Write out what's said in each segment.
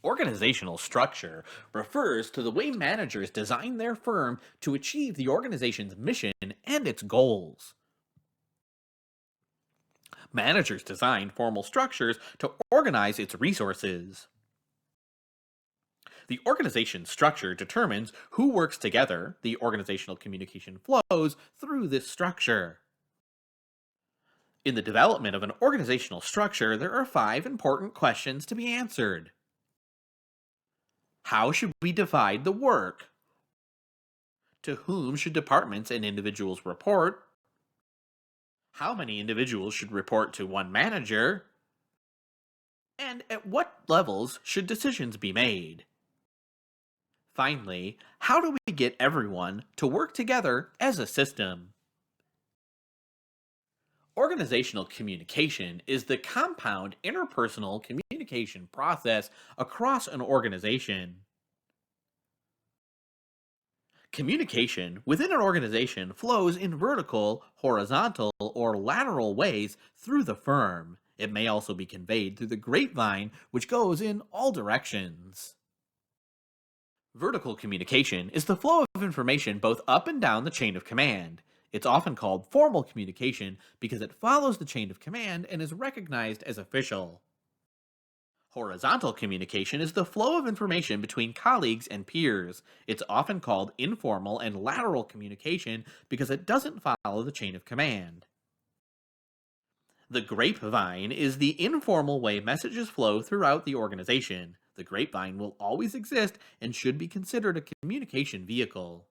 Organizational structure refers to the way managers design their firm to achieve the organization's mission and its goals. Managers design formal structures to organize its resources. The organization structure determines who works together. The organizational communication flows through this structure. In the development of an organizational structure, there are 5 important questions to be answered. How should we divide the work? To whom should departments and individuals report? How many individuals should report to one manager? And at what levels should decisions be made? Finally, how do we get everyone to work together as a system? Organizational communication is the compound interpersonal communication process across an organization. Communication within an organization flows in vertical, horizontal, or lateral ways through the firm. It may also be conveyed through the grapevine, which goes in all directions. Vertical communication is the flow of information both up and down the chain of command. It's often called formal communication because it follows the chain of command and is recognized as official. Horizontal communication is the flow of information between colleagues and peers. It's often called informal and lateral communication because it doesn't follow the chain of command. The grapevine is the informal way messages flow throughout the organization. The grapevine will always exist and should be considered a communication vehicle.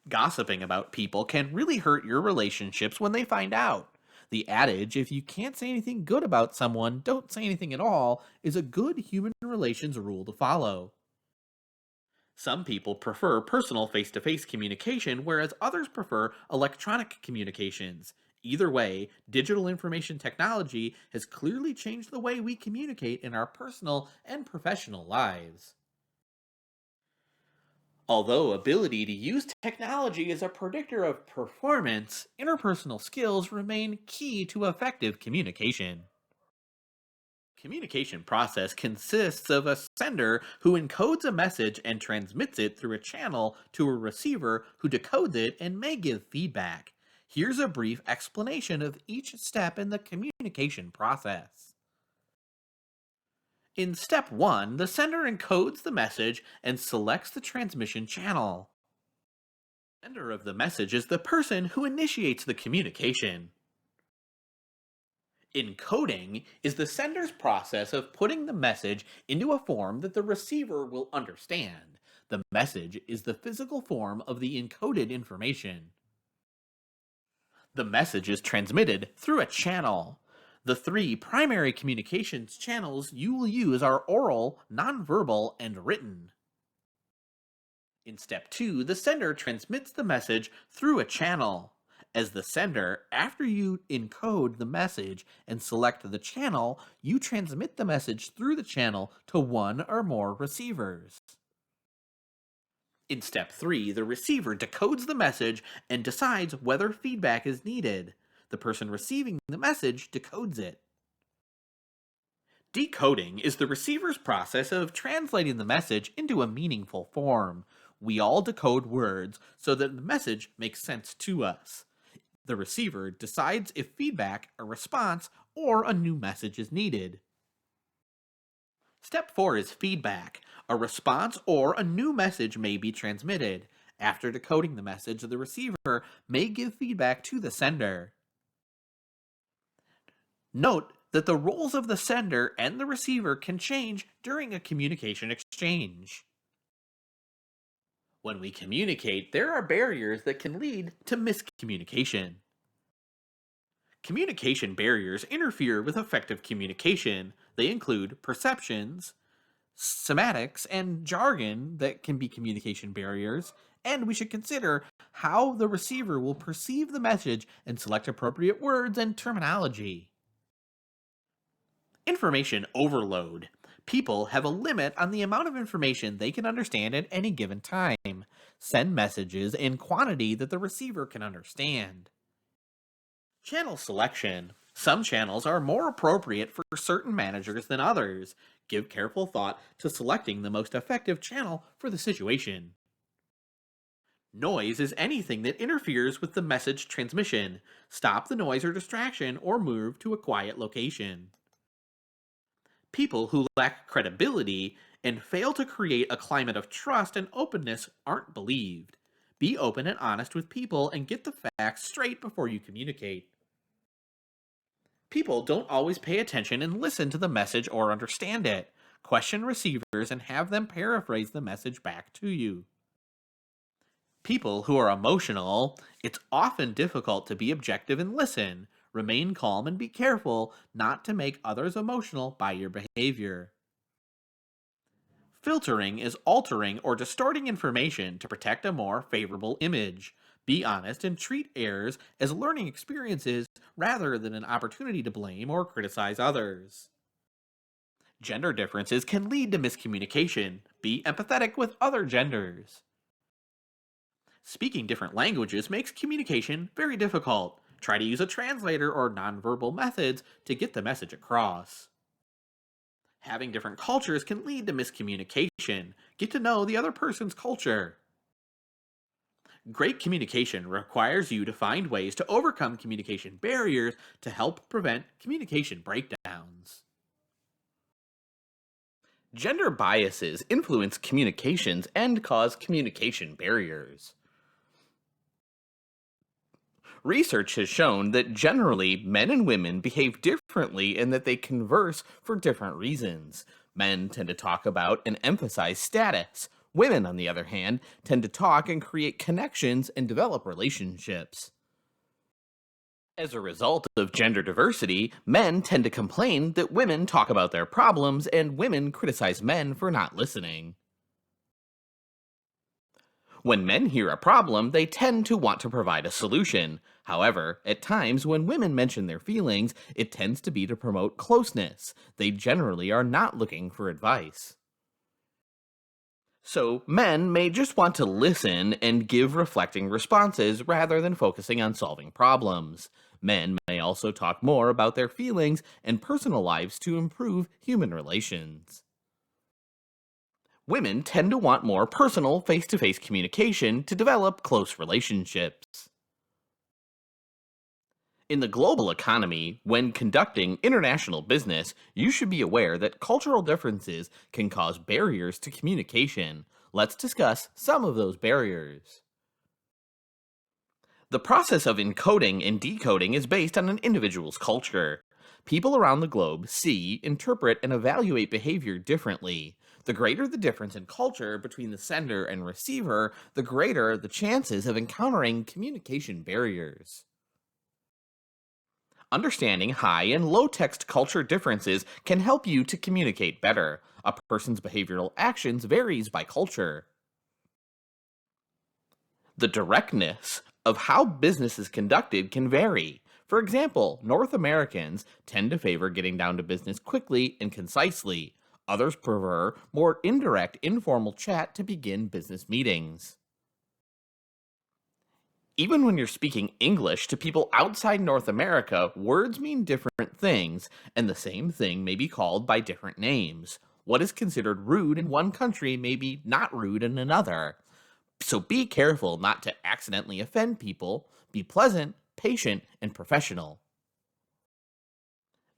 Gossiping about people can really hurt your relationships when they find out. The adage, if you can't say anything good about someone, don't say anything at all, is a good human relations rule to follow. Some people prefer personal face-to-face communication, whereas others prefer electronic communications. Either way, digital information technology has clearly changed the way we communicate in our personal and professional lives. Although ability to use technology is a predictor of performance, interpersonal skills remain key to effective communication. Communication process consists of a sender who encodes a message and transmits it through a channel to a receiver who decodes it and may give feedback. Here's a brief explanation of each step in the communication process. In step 1, the sender encodes the message and selects the transmission channel. The sender of the message is the person who initiates the communication. Encoding is the sender's process of putting the message into a form that the receiver will understand. The message is the physical form of the encoded information. The message is transmitted through a channel. The 3 primary communications channels you will use are oral, nonverbal, and written. In step 2, the sender transmits the message through a channel. As the sender, after you encode the message and select the channel, you transmit the message through the channel to one or more receivers. In step 3, the receiver decodes the message and decides whether feedback is needed. The person receiving the message decodes it. Decoding is the receiver's process of translating the message into a meaningful form. We all decode words so that the message makes sense to us. The receiver decides if feedback, a response, or a new message is needed. Step 4 is feedback. A response or a new message may be transmitted. After decoding the message, the receiver may give feedback to the sender. Note that the roles of the sender and the receiver can change during a communication exchange. When we communicate, there are barriers that can lead to miscommunication. Communication barriers interfere with effective communication. They include perceptions, semantics, and jargon that can be communication barriers, and we should consider how the receiver will perceive the message and select appropriate words and terminology. Information overload. People have a limit on the amount of information they can understand at any given time. Send messages in quantity that the receiver can understand. Channel selection. Some channels are more appropriate for certain managers than others. Give careful thought to selecting the most effective channel for the situation. Noise is anything that interferes with the message transmission. Stop the noise or distraction or move to a quiet location. People who lack credibility and fail to create a climate of trust and openness aren't believed. Be open and honest with people and get the facts straight before you communicate. People don't always pay attention and listen to the message or understand it. Question receivers and have them paraphrase the message back to you. People who are emotional, it's often difficult to be objective and listen. Remain calm and be careful not to make others emotional by your behavior. Filtering is altering or distorting information to protect a more favorable image. Be honest and treat errors as learning experiences rather than an opportunity to blame or criticize others. Gender differences can lead to miscommunication. Be empathetic with other genders. Speaking different languages makes communication very difficult. Try to use a translator or nonverbal methods to get the message across. Having different cultures can lead to miscommunication. Get to know the other person's culture. Great communication requires you to find ways to overcome communication barriers to help prevent communication breakdowns. Gender biases influence communications and cause communication barriers. Research has shown that generally men and women behave differently and that they converse for different reasons. Men tend to talk about and emphasize status. Women, on the other hand, tend to talk and create connections and develop relationships. As a result of gender diversity, men tend to complain that women talk about their problems and women criticize men for not listening. When men hear a problem, they tend to want to provide a solution. However, at times when women mention their feelings, it tends to be to promote closeness. They generally are not looking for advice. So, men may just want to listen and give reflecting responses rather than focusing on solving problems. Men may also talk more about their feelings and personal lives to improve human relations. Women tend to want more personal, face-to-face communication to develop close relationships. In the global economy, when conducting international business, you should be aware that cultural differences can cause barriers to communication. Let's discuss some of those barriers. The process of encoding and decoding is based on an individual's culture. People around the globe see, interpret, and evaluate behavior differently. The greater the difference in culture between the sender and receiver, the greater the chances of encountering communication barriers. Understanding high and low text culture differences can help you to communicate better. A person's behavioral actions varies by culture. The directness of how business is conducted can vary. For example, North Americans tend to favor getting down to business quickly and concisely. Others prefer more indirect, informal chat to begin business meetings. Even when you're speaking English to people outside North America, words mean different things, and the same thing may be called by different names. What is considered rude in one country may be not rude in another. So be careful not to accidentally offend people. Be pleasant, patient, and professional.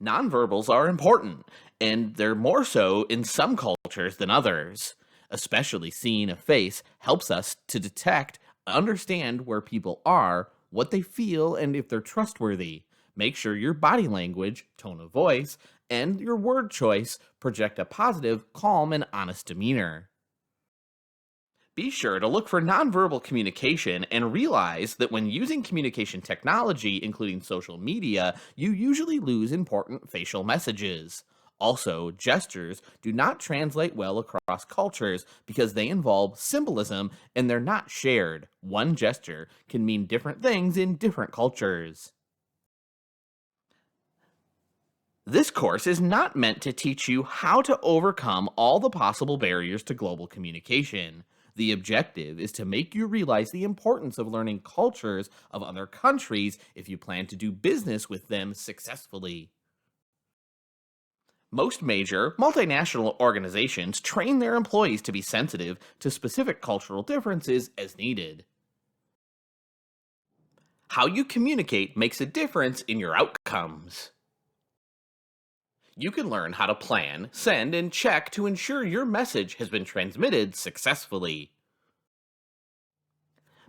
Nonverbals are important, and they're more so in some cultures than others. Especially seeing a face helps us to detect, understand where people are, what they feel, and if they're trustworthy. Make sure your body language, tone of voice, and your word choice project a positive, calm, and honest demeanor. Be sure to look for nonverbal communication and realize that when using communication technology, including social media, you usually lose important facial messages. Also, gestures do not translate well across cultures because they involve symbolism and they're not shared. One gesture can mean different things in different cultures. This course is not meant to teach you how to overcome all the possible barriers to global communication. The objective is to make you realize the importance of learning cultures of other countries if you plan to do business with them successfully. Most major multinational organizations train their employees to be sensitive to specific cultural differences as needed. How you communicate makes a difference in your outcomes. You can learn how to plan, send, and check to ensure your message has been transmitted successfully.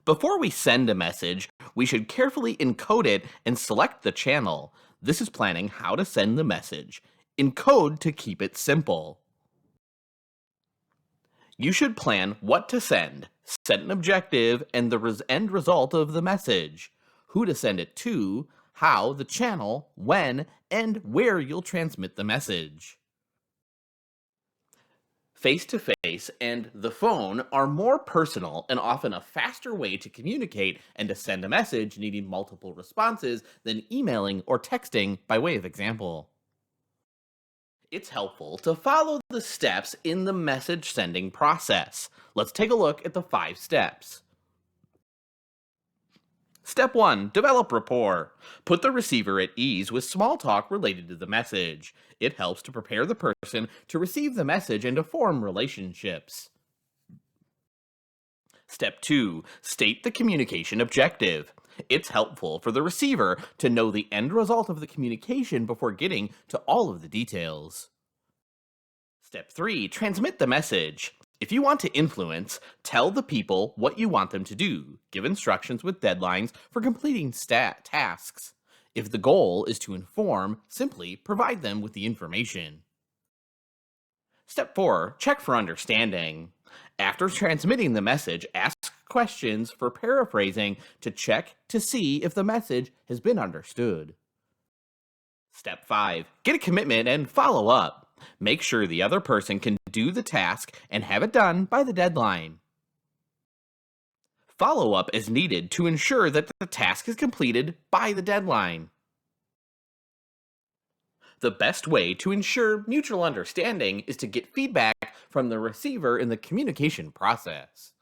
Before we send a message, we should carefully encode it and select the channel. This is planning how to send the message. Encode to keep it simple. You should plan what to send, set an objective, and the end result of the message, who to send it to, how, the channel, when, and where you'll transmit the message. Face-to-face and the phone are more personal and often a faster way to communicate and to send a message needing multiple responses than emailing or texting by way of example. It's helpful to follow the steps in the message sending process. Let's take a look at the 5 steps. Step 1. Develop rapport. Put the receiver at ease with small talk related to the message. It helps to prepare the person to receive the message and to form relationships. Step 2. State the communication objective. It's helpful for the receiver to know the end result of the communication before getting to all of the details. Step 3. Transmit the message. If you want to influence, tell the people what you want them to do. Give instructions with deadlines for completing tasks. If the goal is to inform, simply provide them with the information. Step 4. Check for understanding. After transmitting the message, ask questions for paraphrasing to check to see if the message has been understood. Step 5. Get a commitment and follow up. Make sure the other person can do the task and have it done by the deadline. Follow up is needed to ensure that the task is completed by the deadline. The best way to ensure mutual understanding is to get feedback from the receiver in the communication process.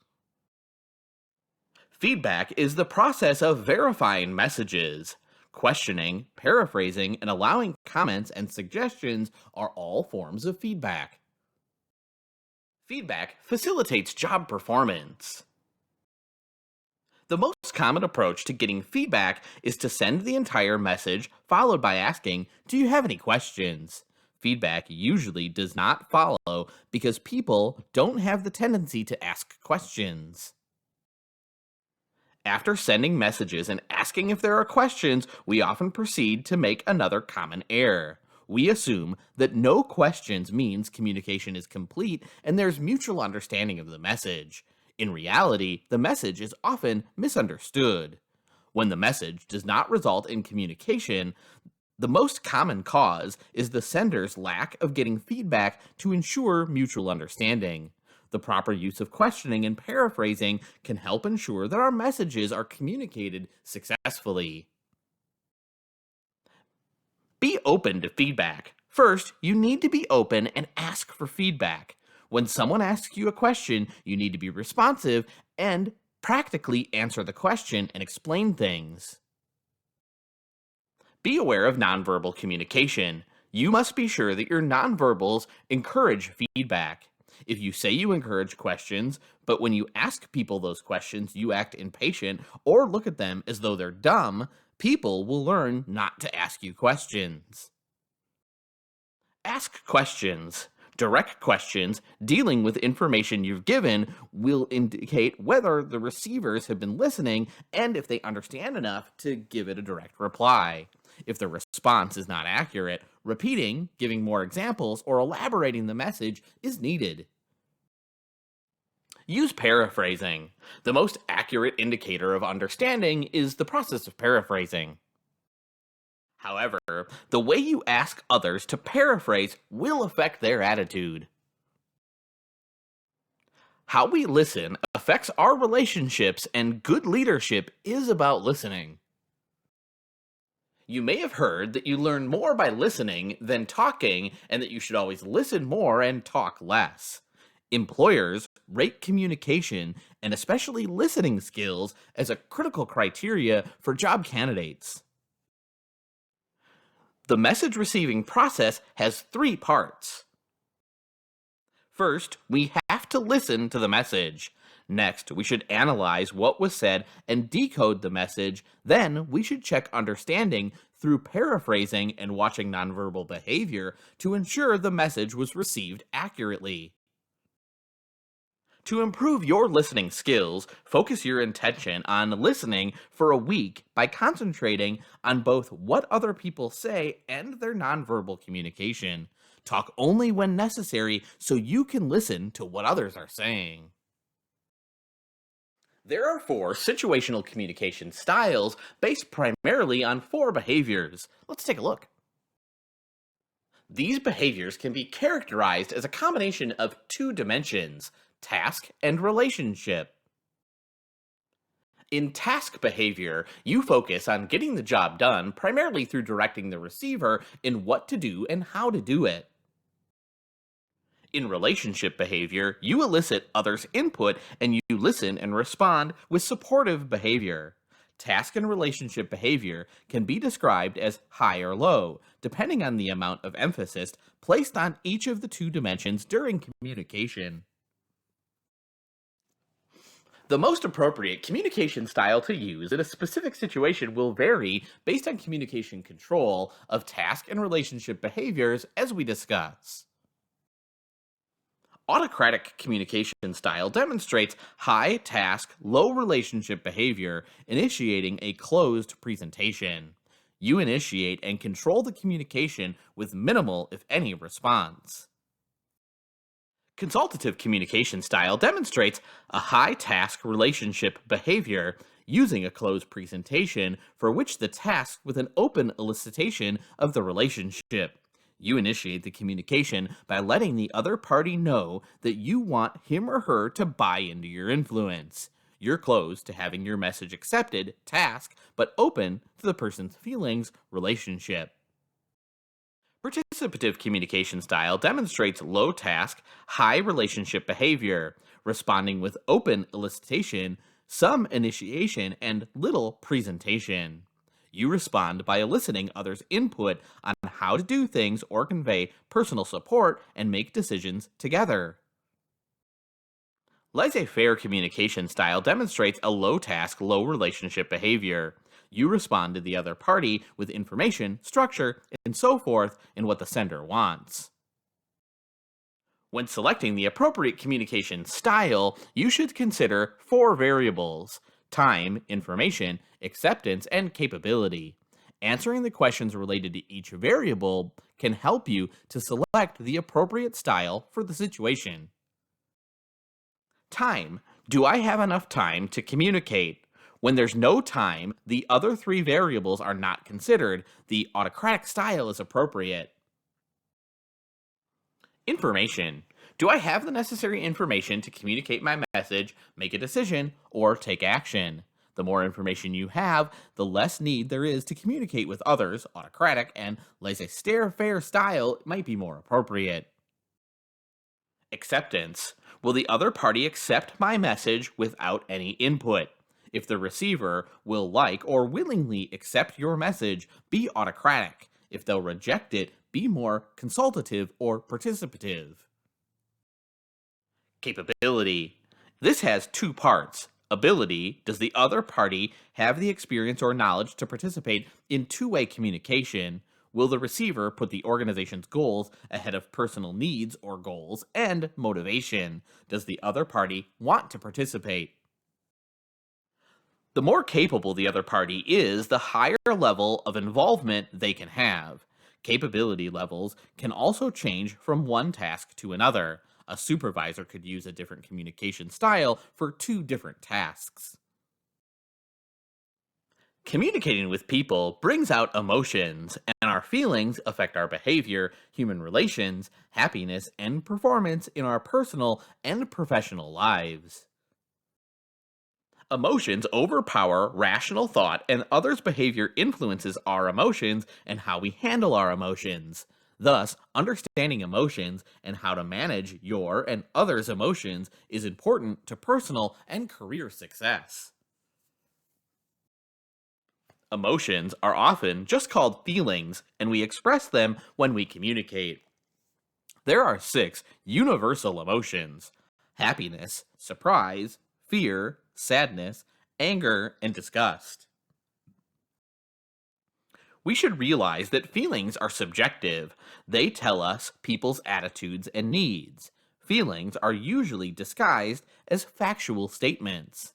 Feedback is the process of verifying messages. Questioning, paraphrasing, and allowing comments and suggestions are all forms of feedback. Feedback facilitates job performance. The most common approach to getting feedback is to send the entire message, followed by asking, "Do you have any questions?" Feedback usually does not follow because people don't have the tendency to ask questions. After sending messages and asking if there are questions, we often proceed to make another common error. We assume that no questions means communication is complete and there's mutual understanding of the message. In reality, the message is often misunderstood. When the message does not result in communication, the most common cause is the sender's lack of getting feedback to ensure mutual understanding. The proper use of questioning and paraphrasing can help ensure that our messages are communicated successfully. Be open to feedback. First, you need to be open and ask for feedback. When someone asks you a question, you need to be responsive and practically answer the question and explain things. Be aware of nonverbal communication. You must be sure that your nonverbals encourage feedback. If you say you encourage questions, but when you ask people those questions, you act impatient or look at them as though they're dumb, people will learn not to ask you questions. Ask questions. Direct questions dealing with information you've given will indicate whether the receivers have been listening and if they understand enough to give it a direct reply. If the response is not accurate, repeating, giving more examples, or elaborating the message is needed. Use paraphrasing. The most accurate indicator of understanding is the process of paraphrasing. However, the way you ask others to paraphrase will affect their attitude. How we listen affects our relationships, and good leadership is about listening. You may have heard that you learn more by listening than talking, and that you should always listen more and talk less. Employers rate communication and especially listening skills as a critical criteria for job candidates. The message receiving process has three parts. First, we have to listen to the message. Next, we should analyze what was said and decode the message. Then, we should check understanding through paraphrasing and watching nonverbal behavior to ensure the message was received accurately. To improve your listening skills, focus your attention on listening for a week by concentrating on both what other people say and their nonverbal communication. Talk only when necessary so you can listen to what others are saying. There are four situational communication styles based primarily on four behaviors. Let's take a look. These behaviors can be characterized as a combination of two dimensions: task and relationship. In task behavior, you focus on getting the job done primarily through directing the receiver in what to do and how to do it. In relationship behavior, you elicit others' input and you listen and respond with supportive behavior. Task and relationship behavior can be described as high or low, depending on the amount of emphasis placed on each of the two dimensions during communication. The most appropriate communication style to use in a specific situation will vary based on communication control of task and relationship behaviors, as we discuss. Autocratic communication style demonstrates high task, low relationship behavior, initiating a closed presentation. You initiate and control the communication with minimal, if any, response. Consultative communication style demonstrates a high task relationship behavior, using a closed presentation for which the task with an open elicitation of the relationship. You initiate the communication by letting the other party know that you want him or her to buy into your influence. You're closed to having your message accepted, task, but open to the person's feelings, relationship. Participative communication style demonstrates low task, high relationship behavior, responding with open elicitation, some initiation, and little presentation. You respond by eliciting others' input on how to do things or convey personal support and make decisions together. Laissez-faire communication style demonstrates a low task, low relationship behavior. You respond to the other party with information, structure, and so forth in what the sender wants. When selecting the appropriate communication style, you should consider four variables: time, information, acceptance, and capability. Answering the questions related to each variable can help you to select the appropriate style for the situation. Time. Do I have enough time to communicate? When there's no time, the other three variables are not considered. The autocratic style is appropriate. Information. Do I have the necessary information to communicate my message, make a decision, or take action? The more information you have, the less need there is to communicate with others. Autocratic and laissez-faire style might be more appropriate. Acceptance. Will the other party accept my message without any input? If the receiver will like or willingly accept your message, be autocratic. If they'll reject it, be more consultative or participative. Capability. This has two parts. Ability. Does the other party have the experience or knowledge to participate in two-way communication? Will the receiver put the organization's goals ahead of personal needs or goals? And motivation. Does the other party want to participate? The more capable the other party is, the higher level of involvement they can have. Capability levels can also change from one task to another. A supervisor could use a different communication style for two different tasks. Communicating with people brings out emotions, and our feelings affect our behavior, human relations, happiness, and performance in our personal and professional lives. Emotions overpower rational thought, and others' behavior influences our emotions and how we handle our emotions. Thus, understanding emotions and how to manage your and others' emotions is important to personal and career success. Emotions are often just called feelings, and we express them when we communicate. There are six universal emotions: happiness, surprise, fear, sadness, anger, and disgust. We should realize that feelings are subjective. They tell us people's attitudes and needs. Feelings are usually disguised as factual statements.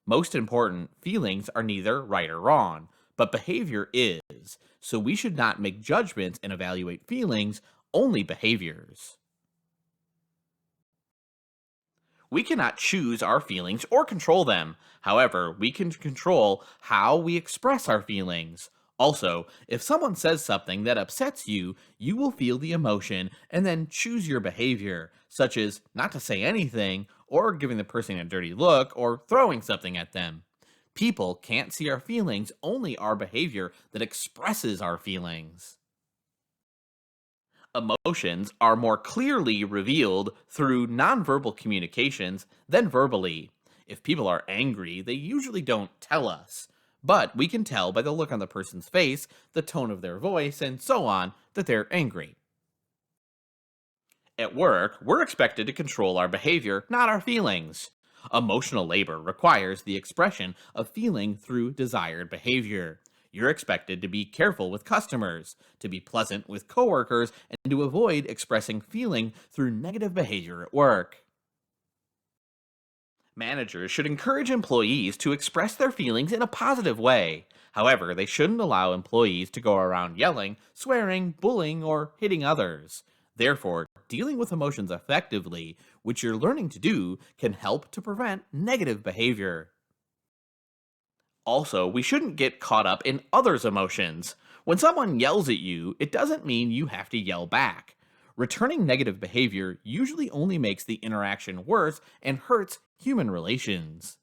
Most important, feelings are neither right or wrong, but behavior is, so we should not make judgments and evaluate feelings, only behaviors. We cannot choose our feelings or control them. However, we can control how we express our feelings. Also, if someone says something that upsets you, you will feel the emotion and then choose your behavior, such as not to say anything, or giving the person a dirty look, or throwing something at them. People can't see our feelings, only our behavior that expresses our feelings. Emotions are more clearly revealed through nonverbal communications than verbally. If people are angry, they usually don't tell us. But we can tell by the look on the person's face, the tone of their voice, and so on, that they're angry. At work, we're expected to control our behavior, not our feelings. Emotional labor requires the expression of feeling through desired behavior. You're expected to be careful with customers, to be pleasant with coworkers, and to avoid expressing feeling through negative behavior at work. Managers should encourage employees to express their feelings in a positive way. However, they shouldn't allow employees to go around yelling, swearing, bullying, or hitting others. Therefore, dealing with emotions effectively, which you're learning to do, can help to prevent negative behavior. Also, we shouldn't get caught up in others' emotions. When someone yells at you, it doesn't mean you have to yell back. Returning negative behavior usually only makes the interaction worse and hurts human relations.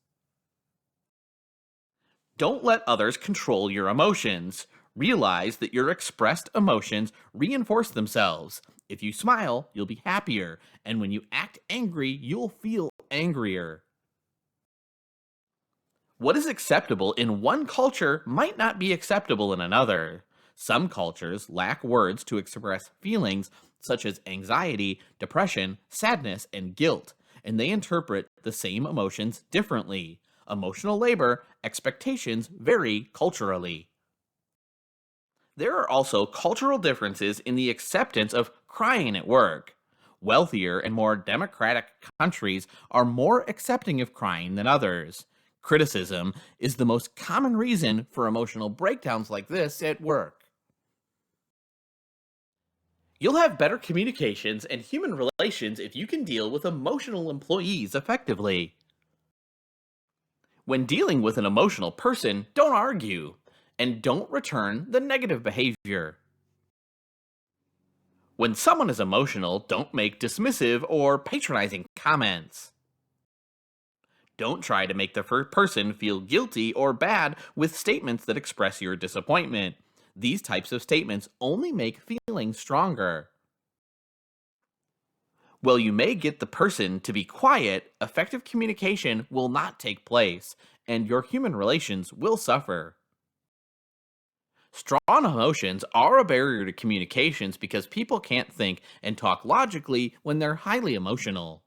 Don't let others control your emotions. Realize that your expressed emotions reinforce themselves. If you smile, you'll be happier, and when you act angry, you'll feel angrier. What is acceptable in one culture might not be acceptable in another. Some cultures lack words to express feelings such as anxiety, depression, sadness, and guilt, and they interpret the same emotions differently. Emotional labor expectations vary culturally. There are also cultural differences in the acceptance of crying at work. Wealthier and more democratic countries are more accepting of crying than others. Criticism is the most common reason for emotional breakdowns like this at work. You'll have better communications and human relations if you can deal with emotional employees effectively. When dealing with an emotional person, don't argue and don't return the negative behavior. When someone is emotional, don't make dismissive or patronizing comments. Don't try to make the person feel guilty or bad with statements that express your disappointment. These types of statements only make feelings stronger. While you may get the person to be quiet, effective communication will not take place, and your human relations will suffer. Strong emotions are a barrier to communications because people can't think and talk logically when they're highly emotional.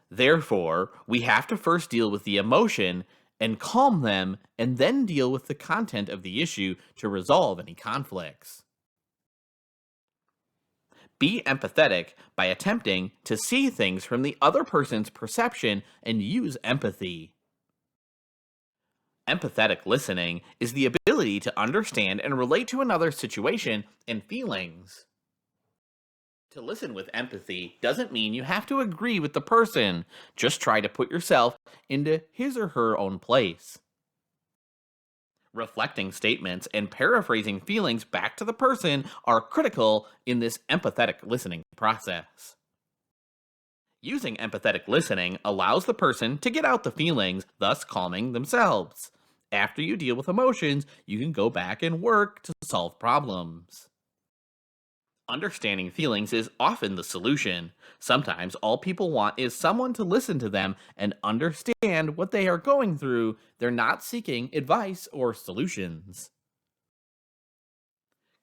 Therefore, we have to first deal with the emotion and calm them, and then deal with the content of the issue to resolve any conflicts. Be empathetic by attempting to see things from the other person's perception and use empathy. Empathetic listening is the ability to understand and relate to another's situation and feelings. To listen with empathy doesn't mean you have to agree with the person. Just try to put yourself into his or her own place. Reflecting statements and paraphrasing feelings back to the person are critical in this empathetic listening process. Using empathetic listening allows the person to get out the feelings, thus calming themselves. After you deal with emotions, you can go back and work to solve problems. Understanding feelings is often the solution. Sometimes all people want is someone to listen to them and understand what they are going through. They're not seeking advice or solutions.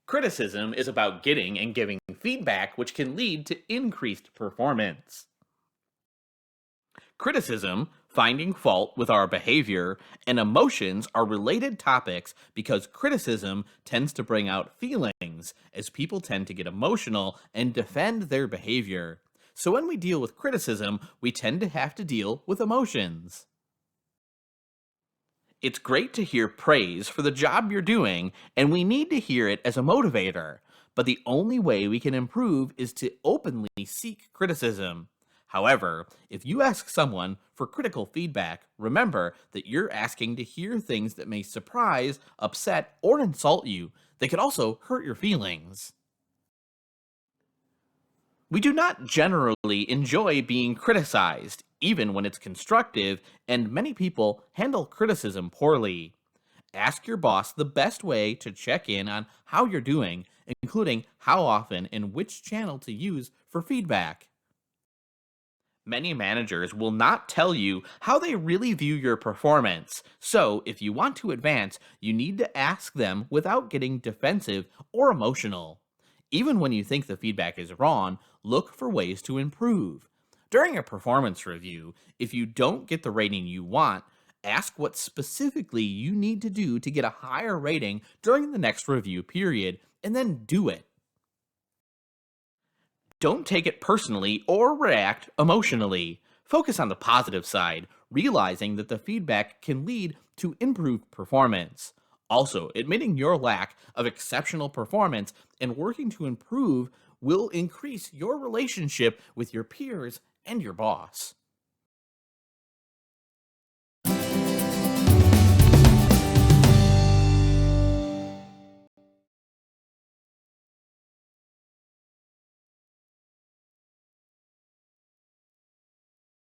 Criticism is about getting and giving feedback, which can lead to increased performance. Criticism, finding fault with our behavior, and emotions are related topics because criticism tends to bring out feelings, as people tend to get emotional and defend their behavior. So when we deal with criticism, we tend to have to deal with emotions. It's great to hear praise for the job you're doing, and we need to hear it as a motivator. But the only way we can improve is to openly seek criticism. However, if you ask someone for critical feedback, remember that you're asking to hear things that may surprise, upset, or insult you. They could also hurt your feelings. We do not generally enjoy being criticized, even when it's constructive, and many people handle criticism poorly. Ask your boss the best way to check in on how you're doing, including how often and which channel to use for feedback. Many managers will not tell you how they really view your performance, so if you want to advance, you need to ask them without getting defensive or emotional. Even when you think the feedback is wrong, look for ways to improve. During a performance review, if you don't get the rating you want, ask what specifically you need to do to get a higher rating during the next review period, and then do it. Don't take it personally or react emotionally. Focus on the positive side, realizing that the feedback can lead to improved performance. Also, admitting your lack of exceptional performance and working to improve will increase your relationship with your peers and your boss.